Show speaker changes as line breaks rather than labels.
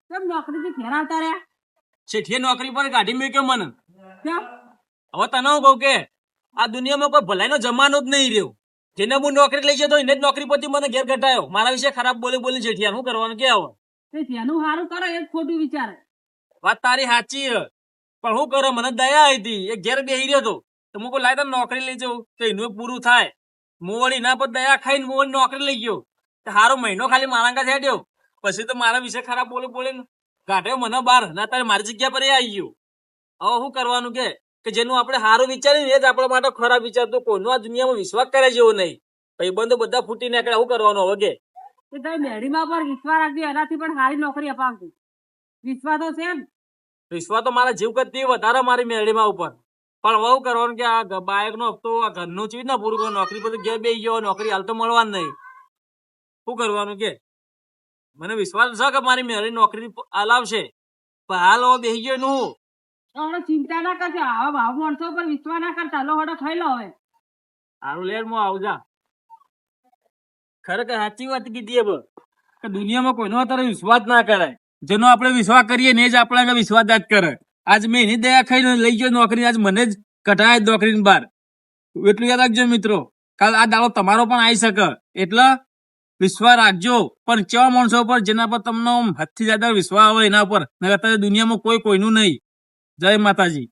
કેમ નોકરીથી ઘેર આવતા રહ્યા?
શેઠીએ નોકરી પર કાઢી મૂક્યો મને.
કેમ?
હવે તને હું કહું કે આ દુનિયામાં કોઈ ભલાઈનો જમાનો જ નહીં રહ્યો. જેને હું નોકરી લઈ જતો એને જ નોકરી પરથી મને ઘેર ઘટાયો. મારા વિશે ખરાબ બોલી બોલી શેઠિયા શું કરવાનું કે હવે?
તે જેનું સારું કરે એ જ ખોટું વિચારે.
વાત તારી સાચી છે, પણ શું કરો, મને દયા આવી હતી. એ ઘેર બેસી રહ્યો હતો તો હું કોઈ લાય તને નોકરી લઈ જાઉં તો એનું પૂરું થાય. હું વળી એના પર દયા ખાઈને હું વળી નોકરી લઈ ગયો. સારો મહિનો ખાલી મારા કાંઈ હેડ્યો, પછી તો મારા વિશે ખરાબ બોલી બોલીને કાઢ્યો મને બહાર. ના તારે મારી જગ્યા પર એ આવી ગયો. હવે શું કરવાનું કે જેનું આપણે સારું વિચારીને એ જ આપણા માટે ખરાબ વિચારતું. કોઈનો આ દુનિયામાં વિશ્વાસ કરે જેવો નહીં. ભાઈબંધો બધા ફૂટી નીકળ્યા. શું કરવાનું હવે કે?
કે તારી મેળીમાં પર વિશ્વાસ રાખજો, એનાથી પણ સારી નોકરી અપાવતી. વિશ્વાસ તો છે ને?
વિશ્વાસ તો મારા જીવ કરતી વધારે મારી મેળીમાં ઉપર. પણ હવે શું કરવાનું કે આ બાઇકનો હપ્તો આ ઘરનું ચીજ ના પૂરું કરો. નોકરી પર ઘેર બેસી ગયો, નોકરી હાલ તો મળવાનું નહીં. શું કરવાનું કે? મને વિશ્વાસ છે કે મારી મેળી નોકરી હલાવશે, પણ હાલ હવે બેસી ગયો એનું હું.
હવે ચિંતા ના કરજો, આવા ભાવ માણસો પર વિશ્વાસ ના કરતા. લો હડો ખાઈ લો હવે.
સારું લેર હું આવજા. ખરેખર સાચી વાત કીધી હવે કે દુનિયામાં કોઈનો અત્યારે વિશ્વાસ ના કરાય. જેનો આપણે વિશ્વાસ કરીએ ને જ આપણા વિશ્વાસઘાત કરે. આજ મેં એની દયા ખાઈને લઈ ગયો નોકરી, આજ મને જ કઢાય નોકરીની બહાર. એટલું યાદ રાખજો મિત્રો, કાલ આ દાડો તમારો પણ આવી શકે. એટલે વિશ્વાસ રાખજો, પણ કેવા માણસો પર જેના પર તમને હદથી જ્યાદા વિશ્વાસ હોય એના પર. અત્યારે દુનિયામાં કોઈનું નહીં. જય માતાજી.